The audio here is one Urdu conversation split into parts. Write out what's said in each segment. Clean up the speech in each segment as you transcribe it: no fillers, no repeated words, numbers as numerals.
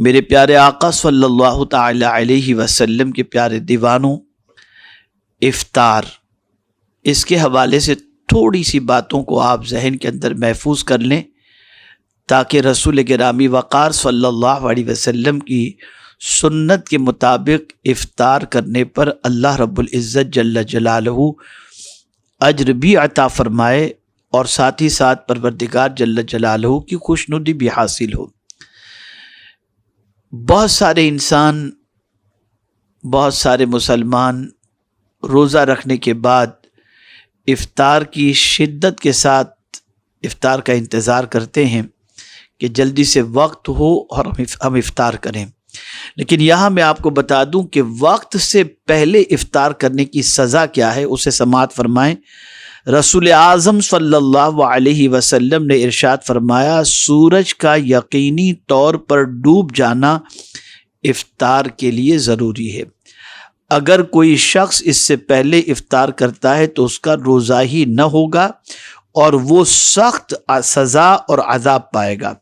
میرے پیارے آقا صلی اللہ تعالی علیہ وسلم کے پیارے دیوانوں، افطار، اس کے حوالے سے تھوڑی سی باتوں کو آپ ذہن کے اندر محفوظ کر لیں تاکہ رسول گرامی وقار صلی اللہ علیہ وسلم کی سنت کے مطابق افطار کرنے پر اللہ رب العزت جل جلالہ اجر بھی عطا فرمائے اور ساتھ ہی ساتھ پروردگار جل جلالہ کی خوشنودی بھی حاصل ہو۔ بہت سارے انسان، بہت سارے مسلمان روزہ رکھنے کے بعد افطار کی شدت کے ساتھ افطار کا انتظار کرتے ہیں کہ جلدی سے وقت ہو اور ہم افطار کریں، لیکن یہاں میں آپ کو بتا دوں کہ وقت سے پہلے افطار کرنے کی سزا کیا ہے، اسے سماعت فرمائیں۔ رسول اعظم صلی اللہ علیہ وسلم نے ارشاد فرمایا، سورج کا یقینی طور پر ڈوب جانا افطار کے لیے ضروری ہے۔ اگر کوئی شخص اس سے پہلے افطار کرتا ہے تو اس کا روزہ ہی نہ ہوگا اور وہ سخت سزا اور عذاب پائے گا۔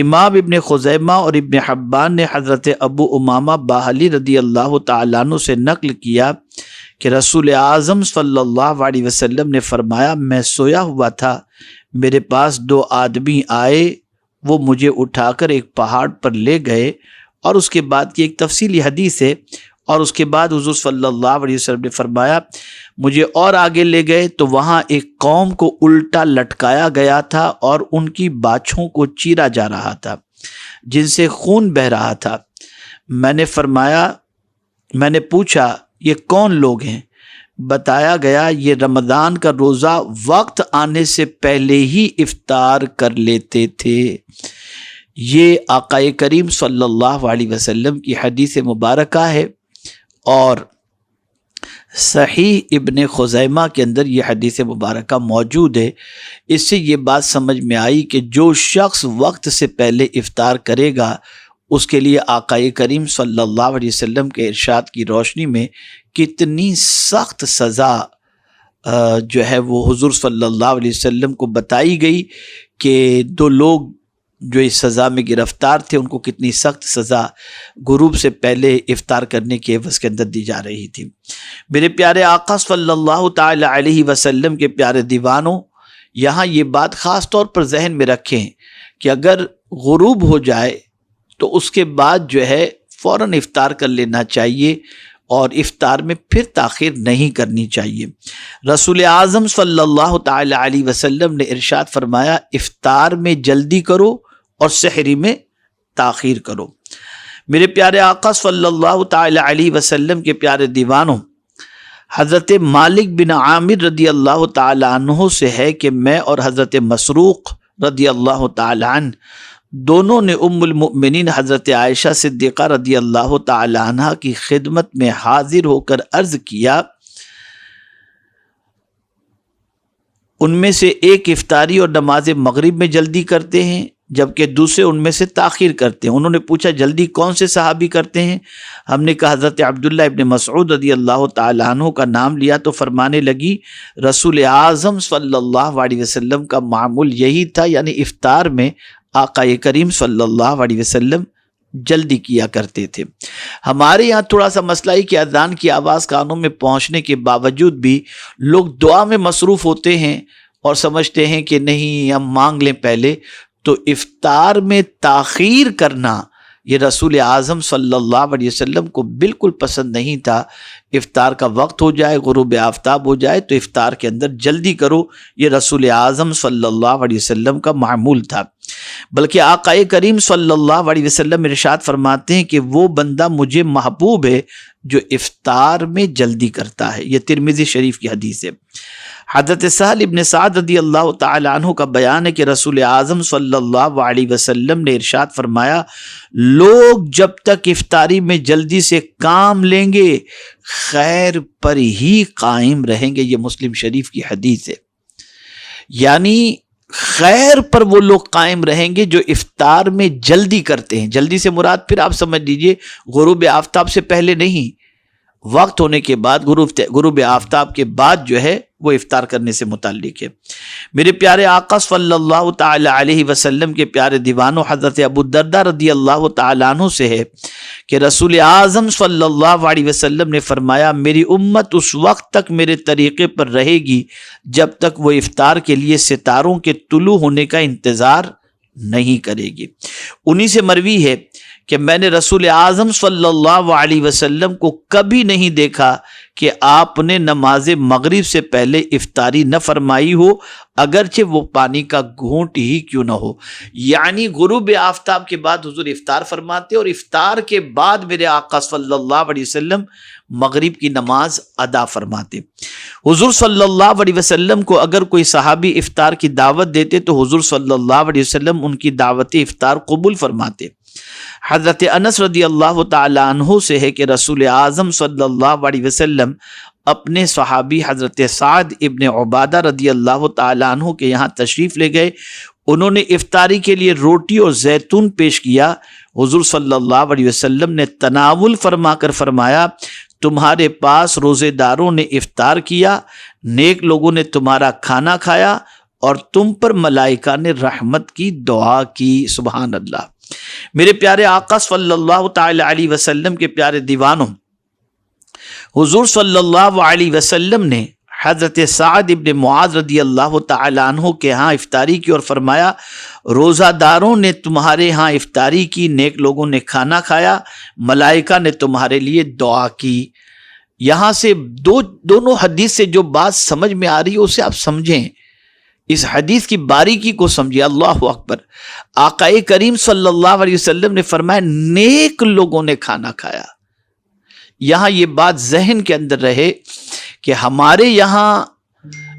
امام ابن خزیمہ اور ابن حبان نے حضرت ابو امامہ باہلی رضی اللہ تعالیٰ عنہ سے نقل کیا کہ رسول اعظم صلی اللہ علیہ وسلم نے فرمایا، میں سویا ہوا تھا، میرے پاس دو آدمی آئے، وہ مجھے اٹھا کر ایک پہاڑ پر لے گئے، اور اس کے بعد کی ایک تفصیلی حدیث ہے، اور اس کے بعد حضور صلی اللہ علیہ وسلم نے فرمایا مجھے اور آگے لے گئے تو وہاں ایک قوم کو الٹا لٹکایا گیا تھا اور ان کی باچھوں کو چیرا جا رہا تھا جن سے خون بہہ رہا تھا۔ میں نے پوچھا یہ کون لوگ ہیں؟ بتایا گیا یہ رمضان کا روزہ وقت آنے سے پہلے ہی افطار کر لیتے تھے۔ یہ آقا کریم صلی اللہ علیہ وسلم کی حدیث مبارکہ ہے، اور صحیح ابن خزیمہ کے اندر یہ حدیث مبارکہ موجود ہے۔ اس سے یہ بات سمجھ میں آئی کہ جو شخص وقت سے پہلے افطار کرے گا اس کے لیے آقا کریم صلی اللہ علیہ وسلم کے ارشاد کی روشنی میں کتنی سخت سزا جو ہے وہ حضور صلی اللہ علیہ وسلم کو بتائی گئی کہ دو لوگ جو اس سزا میں گرفتار تھے ان کو کتنی سخت سزا غروب سے پہلے افطار کرنے کے عوض کے اندر دی جا رہی تھی۔ میرے پیارے آقا صلی اللہ تعالی علیہ وسلم کے پیارے دیوانوں، یہاں یہ بات خاص طور پر ذہن میں رکھیں کہ اگر غروب ہو جائے تو اس کے بعد جو ہے فوراً افطار کر لینا چاہیے اور افطار میں پھر تاخیر نہیں کرنی چاہیے۔ رسول اعظم صلی اللہ تعالی علیہ وسلم نے ارشاد فرمایا، افطار میں جلدی کرو اور سحری میں تاخیر کرو۔ میرے پیارے آقا صلی اللہ تعالی علیہ وسلم کے پیارے دیوانوں، حضرت مالک بن عامر رضی اللہ تعالی عنہ سے ہے کہ میں اور حضرت مسروق رضی اللہ تعالی عنہ دونوں نے ام المؤمنین حضرت عائشہ صدیقہ رضی اللہ تعالی عنہ کی خدمت میں حاضر ہو کر عرض کیا، ان میں سے ایک افطاری اور نماز مغرب میں جلدی کرتے ہیں جبکہ دوسرے ان میں سے تاخیر کرتے ہیں۔ انہوں نے پوچھا جلدی کون سے صحابی کرتے ہیں؟ ہم نے کہا حضرت عبداللہ ابن مسعود رضی اللہ تعالی عنہ کا نام لیا تو فرمانے لگی، رسول اعظم صلی اللہ علیہ وسلم کا معمول یہی تھا، یعنی افطار میں آقا کریم صلی اللہ علیہ وسلم جلدی کیا کرتے تھے۔ ہمارے یہاں تھوڑا سا مسئلہ ہے کہ اذان کی آواز کانوں میں پہنچنے کے باوجود بھی لوگ دعا میں مصروف ہوتے ہیں اور سمجھتے ہیں کہ نہیں ہم مانگ لیں پہلے، تو افطار میں تاخیر کرنا یہ رسول اعظم صلی اللہ علیہ وسلم کو بالکل پسند نہیں تھا۔ افطار کا وقت ہو جائے، غروب آفتاب ہو جائے تو افطار کے اندر جلدی کرو، یہ رسول اعظم صلی اللہ علیہ وسلم کا معمول تھا۔ بلکہ آقا کریم صلی اللہ علیہ وسلم ارشاد فرماتے ہیں کہ وہ بندہ مجھے محبوب ہے جو افطار میں جلدی کرتا ہے۔ یہ ترمذی شریف کی حدیث ہے۔ حضرت سہل ابن سعد رضی اللہ تعالی عنہ کا بیان ہے کہ رسول اعظم صلی اللہ علیہ وسلم نے ارشاد فرمایا، لوگ جب تک افطاری میں جلدی سے کام لیں گے خیر پر ہی قائم رہیں گے۔ یہ مسلم شریف کی حدیث ہے، یعنی خیر پر وہ لوگ قائم رہیں گے جو افطار میں جلدی کرتے ہیں۔ جلدی سے مراد پھر آپ سمجھ لیجئے غروب آفتاب سے پہلے نہیں، وقت ہونے کے بعد غروب آفتاب کے بعد جو ہے وہ افطار کرنے سے متعلق ہے۔ میرے پیارے آقا صلی اللہ تعالی علیہ وسلم کے پیارے دیوانوں حضرت ابو الدرداء رضی اللہ تعالیٰ عنہ سے ہے کہ رسول اعظم صلی اللہ علیہ وسلم نے فرمایا میری امت اس وقت تک میرے طریقے پر رہے گی جب تک وہ افطار کے لیے ستاروں کے طلوع ہونے کا انتظار نہیں کرے گی۔ انہی سے مروی ہے کہ میں نے رسول اعظم صلی اللہ علیہ وسلم کو کبھی نہیں دیکھا کہ آپ نے نماز مغرب سے پہلے افطاری نہ فرمائی ہو، اگرچہ وہ پانی کا گھونٹ ہی کیوں نہ ہو۔ یعنی غروب آفتاب کے بعد حضور افطار فرماتے اور افطار کے بعد میرے آقا صلی اللہ علیہ وسلم مغرب کی نماز ادا فرماتے۔ حضور صلی اللہ علیہ وسلم کو اگر کوئی صحابی افطار کی دعوت دیتے تو حضور صلی اللہ علیہ وسلم ان کی دعوت افطار قبول فرماتے۔ حضرت انس رضی اللہ تعالی عنہ سے ہے کہ رسول اعظم صلی اللہ علیہ وسلم اپنے صحابی حضرت سعد ابن عبادہ رضی اللہ تعالی عنہ کے یہاں تشریف لے گئے۔ انہوں نے افطاری کے لیے روٹی اور زیتون پیش کیا۔ حضور صلی اللہ علیہ وسلم نے تناول فرما کر فرمایا تمہارے پاس روزے داروں نے افطار کیا، نیک لوگوں نے تمہارا کھانا کھایا اور تم پر ملائکہ نے رحمت کی دعا کی۔ سبحان اللہ۔ میرے پیارے آقا صلی اللہ تعالی علیہ وسلم کے پیارے دیوانوں، حضور صلی اللہ علیہ وسلم نے حضرت سعد ابن معاذ رضی اللہ تعالی عنہ کے ہاں افطاری کی اور فرمایا روزہ داروں نے تمہارے ہاں افطاری کی، نیک لوگوں نے کھانا کھایا، ملائکہ نے تمہارے لیے دعا کی۔ یہاں سے دونوں حدیث سے جو بات سمجھ میں آ رہی ہے اسے آپ سمجھیں، اس حدیث کی باریکی کو سمجھیں۔ اللہ اکبر۔ آقا کریم صلی اللہ علیہ وسلم نے فرمایا نیک لوگوں نے کھانا کھایا۔ یہاں یہ بات ذہن کے اندر رہے کہ ہمارے یہاں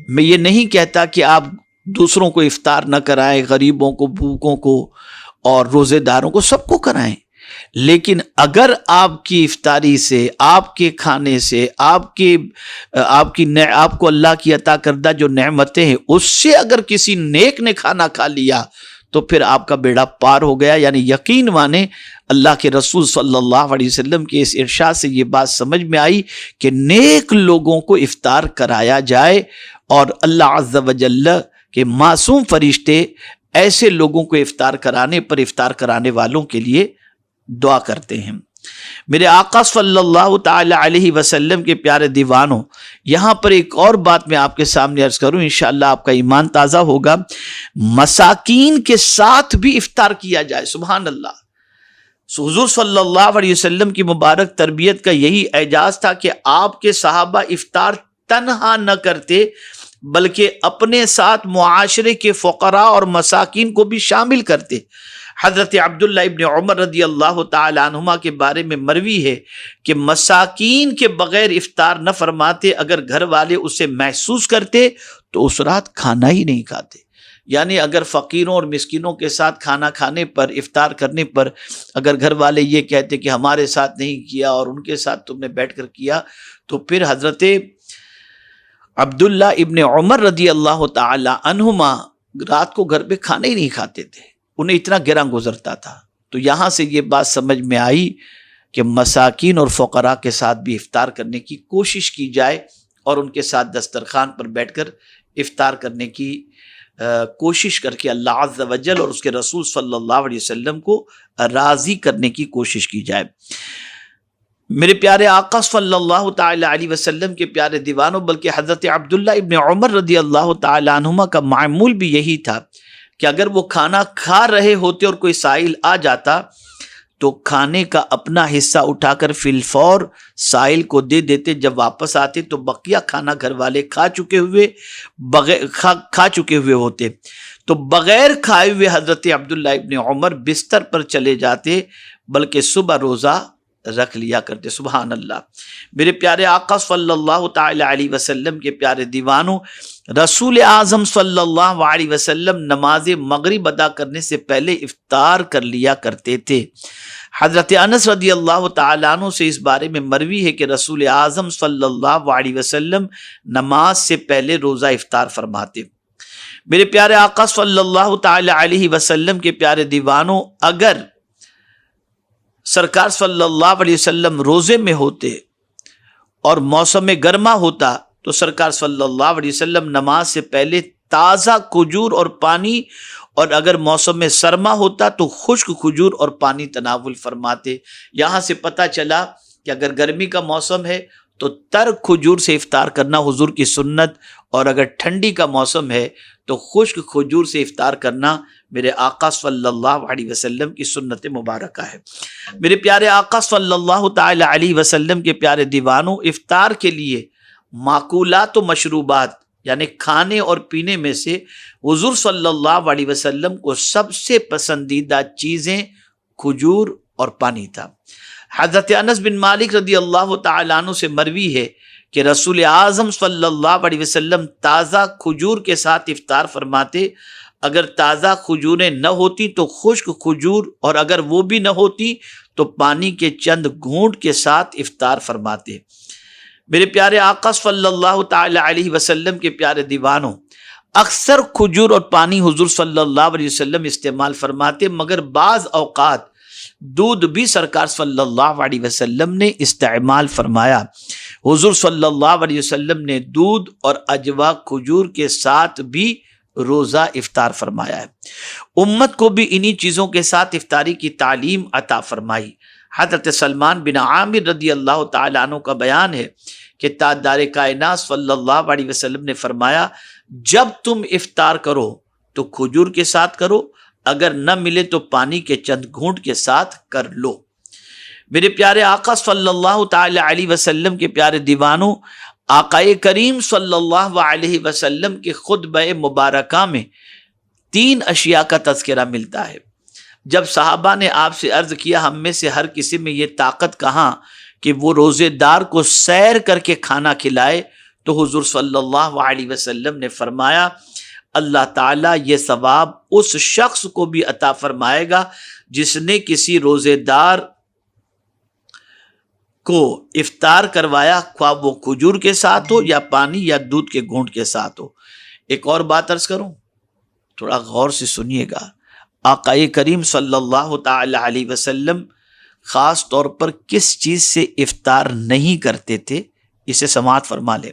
میں یہ نہیں کہتا کہ آپ دوسروں کو افطار نہ کرائیں، غریبوں کو، بھوکوں کو اور روزے داروں کو، سب کو کرائیں، لیکن اگر آپ کی افطاری سے، آپ کے کھانے سے، آپ کو اللہ کی عطا کردہ جو نعمتیں ہیں اس سے اگر کسی نیک نے کھانا کھا لیا تو پھر آپ کا بیڑا پار ہو گیا۔ یعنی یقین مانے اللہ کے رسول صلی اللہ علیہ وسلم کے اس ارشاد سے یہ بات سمجھ میں آئی کہ نیک لوگوں کو افطار کرایا جائے، اور اللہ عز و جل کے معصوم فرشتے ایسے لوگوں کو افطار کرانے پر افطار کرانے والوں کے لیے دعا کرتے ہیں۔ میرے آقا صلی اللہ تعالی علیہ وسلم کے پیارے دیوانوں، یہاں پر ایک اور بات میں آپ کے سامنے عرض کروں، انشاءاللہ آپ کا ایمان تازہ ہوگا۔ مساکین کے ساتھ بھی افطار کیا جائے، سبحان اللہ۔ حضور صلی اللہ علیہ وسلم کی مبارک تربیت کا یہی اعجاز تھا کہ آپ کے صحابہ افطار تنہا نہ کرتے بلکہ اپنے ساتھ معاشرے کے فقراء اور مساکین کو بھی شامل کرتے۔ حضرت عبداللہ ابن عمر رضی اللہ تعالی عنہما کے بارے میں مروی ہے کہ مساکین کے بغیر افطار نہ فرماتے، اگر گھر والے اسے محسوس کرتے تو اس رات کھانا ہی نہیں کھاتے۔ یعنی اگر فقیروں اور مسکینوں کے ساتھ کھانا کھانے پر، افطار کرنے پر اگر گھر والے یہ کہتے کہ ہمارے ساتھ نہیں کیا اور ان کے ساتھ تم نے بیٹھ کر کیا، تو پھر حضرت عبداللہ ابن عمر رضی اللہ تعالی عنہما رات کو گھر پہ کھانا ہی نہیں کھاتے تھے، انہیں اتنا گراں گزرتا تھا۔ تو یہاں سے یہ بات سمجھ میں آئی کہ مساکین اور فقراء کے ساتھ بھی افطار کرنے کی کوشش کی جائے اور ان کے ساتھ دسترخوان پر بیٹھ کر افطار کرنے کی کوشش کر کے اللہ عز و جل اور اس کے رسول صلی اللہ علیہ وسلم کو راضی کرنے کی کوشش کی جائے۔ میرے پیارے آقا صلی اللہ تعالی علیہ وسلم کے پیارے دیوانوں، بلکہ حضرت عبداللہ ابن عمر رضی اللہ تعالی عنہما کا معمول بھی یہی تھا کہ اگر وہ کھانا کھا رہے ہوتے اور کوئی سائل آ جاتا تو کھانے کا اپنا حصہ اٹھا کر فی الفور سائل کو دے دیتے۔ جب واپس آتے تو بقیہ کھانا گھر والے کھا چکے ہوئے ہوتے، تو بغیر کھائے ہوئے حضرت عبداللہ ابن عمر بستر پر چلے جاتے بلکہ صبح روزہ رکھ لیا کرتے۔ سبحان اللہ۔ میرے پیارے آقا صلی اللہ تعالی علیہ وسلم کے پیارے دیوانوں، رسول اعظم صلی اللہ علیہ وسلم نماز مغرب ادا کرنے سے پہلے افطار کر لیا کرتے تھے۔ حضرت انس رضی اللہ تعالیٰ عنہ سے اس بارے میں مروی ہے کہ رسول اعظم صلی اللہ علیہ وسلم نماز سے پہلے روزہ افطار فرماتے۔ میرے پیارے آقا صلی اللہ تعالی علیہ وسلم کے پیارے دیوانوں، اگر سرکار صلی اللہ علیہ وسلم روزے میں ہوتے اور موسم گرما ہوتا تو سرکار صلی اللہ علیہ وسلم نماز سے پہلے تازہ کھجور اور پانی، اور اگر موسم سرما ہوتا تو خشک کھجور اور پانی تناول فرماتے۔ یہاں سے پتہ چلا کہ اگر گرمی کا موسم ہے تو تر کھجور سے افطار کرنا حضور کی سنت، اور اگر ٹھنڈی کا موسم ہے تو خشک کھجور سے افطار کرنا میرے آقا صلی اللہ علیہ وسلم کی سنت مبارکہ ہے۔ میرے پیارے آقا صلی اللہ تعالی علیہ وسلم کے پیارے دیوانوں، افطار کے لیے معقولات و مشروبات یعنی کھانے اور پینے میں سے حضور صلی اللہ علیہ وسلم کو سب سے پسندیدہ چیزیں کھجور اور پانی تھا۔ حضرت انس بن مالک رضی اللہ تعالیٰ عنہ سے مروی ہے کہ رسول اعظم صلی اللہ علیہ وسلم تازہ کھجور کے ساتھ افطار فرماتے، اگر تازہ کھجوریں نہ ہوتی تو خشک کھجور، اور اگر وہ بھی نہ ہوتی تو پانی کے چند گھونٹ کے ساتھ افطار فرماتے۔ میرے پیارے آقا صلی اللہ تعالی علیہ وسلم کے پیارے دیوانوں، اکثر کھجور اور پانی حضور صلی اللہ علیہ وسلم استعمال فرماتے، مگر بعض اوقات دودھ بھی سرکار صلی اللہ علیہ وسلم نے استعمال فرمایا۔ حضور صلی اللہ علیہ وسلم نے دودھ اور اجوا کھجور کے ساتھ بھی روزہ افطار فرمایا ہے۔ امت کو بھی انہی چیزوں کے ساتھ افطاری کی تعلیم عطا فرمائی۔ حضرت سلمان بن عامر رضی اللہ تعالیٰ عنہ کا بیان ہے کہ تاجدار کائنات صلی اللہ علیہ وسلم نے فرمایا، جب تم افطار کرو تو کھجور کے ساتھ کرو، اگر نہ ملے تو پانی کے چند گھونٹ کے ساتھ کر لو۔ میرے پیارے آقا صلی اللہ تعالی علیہ وسلم کے پیارے دیوانوں، آقا کریم صلی اللہ علیہ وسلم کے خطبہ مبارکہ میں 3 اشیاء کا تذکرہ ملتا ہے۔ جب صحابہ نے آپ سے عرض کیا ہم میں سے ہر کسی میں یہ طاقت کہاں کہ وہ روزے دار کو سیر کر کے کھانا کھلائے، تو حضور صلی اللہ علیہ وسلم نے فرمایا، اللہ تعالیٰ یہ ثواب اس شخص کو بھی عطا فرمائے گا جس نے کسی روزے دار کو افطار کروایا، خواہ وہ کھجور کے ساتھ ہو یا پانی یا دودھ کے گھونٹ کے ساتھ ہو۔ ایک اور بات عرض کروں، تھوڑا غور سے سنیے گا۔ آقا کریم صلی اللہ تعالی علیہ وسلم خاص طور پر کس چیز سے افطار نہیں کرتے تھے، اسے سماعت فرما لیں۔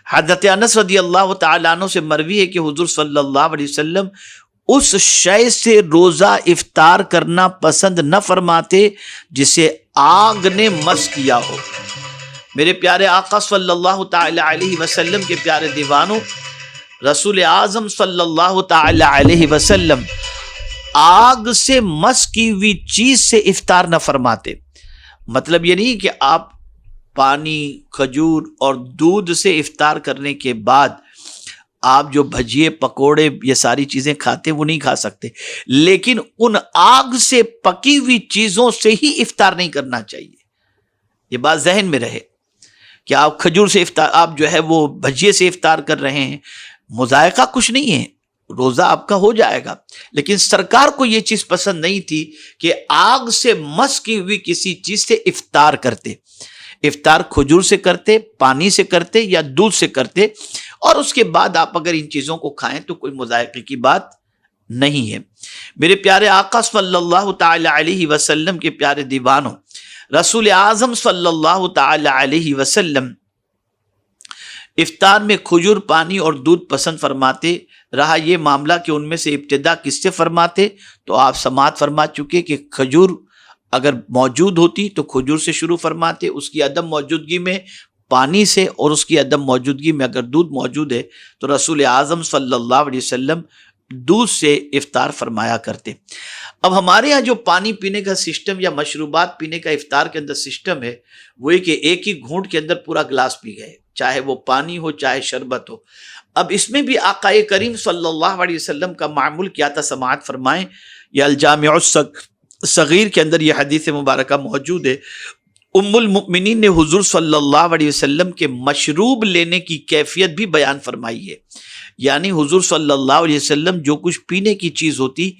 حضرت انس رضی اللہ تعالیٰ عنہ سے مروی ہے کہ حضور صلی اللہ علیہ وسلم اس شے سے روزہ افطار کرنا پسند نہ فرماتے جسے آگ نے مس کیا ہو۔ میرے پیارے آقا صلی اللہ تعالی علیہ وسلم کے پیارے دیوانوں، رسول اعظم صلی اللہ تعالی علیہ وسلم آگ سے مس کی ہوئی چیز سے افطار نہ فرماتے۔ مطلب یہ نہیں کہ آپ پانی، کھجور اور دودھ سے افطار کرنے کے بعد آپ جو بھجیے، پکوڑے، یہ ساری چیزیں کھاتے وہ نہیں کھا سکتے، لیکن ان آگ سے پکی ہوئی چیزوں سے ہی افطار نہیں کرنا چاہیے۔ یہ بات ذہن میں رہے کہ آپ کھجور سے افطار، آپ جو ہے وہ بھجیے سے افطار کر رہے ہیں، مذائقہ کچھ نہیں ہے، روزہ آپ کا ہو جائے گا، لیکن سرکار کو یہ چیز پسند نہیں تھی کہ آگ سے مس کی ہوئی کسی چیز سے افطار کرتے۔ افطار کھجور سے کرتے، پانی سے کرتے یا دودھ سے کرتے، اور اس کے بعد آپ اگر ان چیزوں کو کھائیں تو کوئی مذائقے کی بات نہیں ہے۔ میرے پیارے آقا صلی اللہ تعالی علیہ وسلم کے پیارے دیوانوں، رسول اعظم صلی اللہ تعالی علیہ وسلم افطار میں کھجور، پانی اور دودھ پسند فرماتے۔ رہا یہ معاملہ کہ ان میں سے ابتدا کس سے فرماتے، تو آپ سماعت فرما چکے کہ کھجور اگر موجود ہوتی تو کھجور سے شروع فرماتے، اس کی عدم موجودگی میں پانی سے، اور اس کی عدم موجودگی میں اگر دودھ موجود ہے تو رسول اعظم صلی اللہ علیہ وسلم دودھ سے افطار فرمایا کرتے۔ اب ہمارے ہاں جو پانی پینے کا سسٹم یا مشروبات پینے کا افطار کے اندر سسٹم ہے، وہ ہے کہ ایک ہی گھونٹ کے اندر پورا گلاس پی گئے، چاہے وہ پانی ہو چاہے شربت ہو۔ اب اس میں بھی آقا کریم صلی اللہ علیہ وسلم کا معمول کیا تھا، سماعت فرمائیں۔ یہ الجامع الصغیر کے اندر یہ حدیث مبارکہ موجود ہے۔ ام المؤمنین نے حضور صلی اللہ علیہ وسلم کے مشروب لینے کی کیفیت بھی بیان فرمائی ہے، یعنی حضور صلی اللہ علیہ وسلم جو کچھ پینے کی چیز ہوتی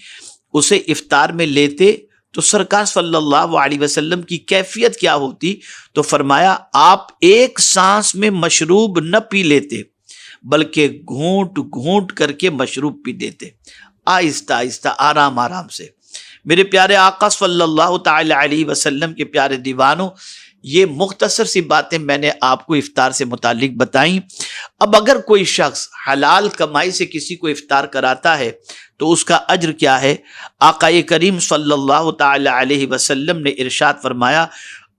اسے افطار میں لیتے تو سرکار صلی اللہ علیہ وسلم کی کیفیت کیا ہوتی، تو فرمایا آپ ایک سانس میں مشروب نہ پی لیتے بلکہ گھونٹ گھونٹ کر کے مشروب پی دیتے، آہستہ آہستہ، آرام آرام سے۔ میرے پیارے آقا صلی اللہ تعالی علیہ وسلم کے پیارے دیوانوں، یہ مختصر سی باتیں میں نے آپ کو افطار سے متعلق بتائیں۔ اب اگر کوئی شخص حلال کمائی سے کسی کو افطار کراتا ہے تو اس کا اجر کیا ہے؟ آقا کریم صلی اللہ تعالی علیہ وسلم نے ارشاد فرمایا،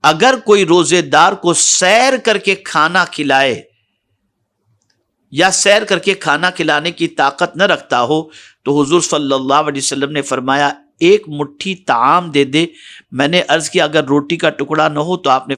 اگر کوئی روزے دار کو سیر کر کے کھانا کھلائے یا سیر کر کے کھانا کھلانے کی طاقت نہ رکھتا ہو تو حضور صلی اللہ علیہ وسلم نے فرمایا ایک مٹھی طعام دے دے۔ میں نے عرض کیا اگر روٹی کا ٹکڑا نہ ہو تو آپ نے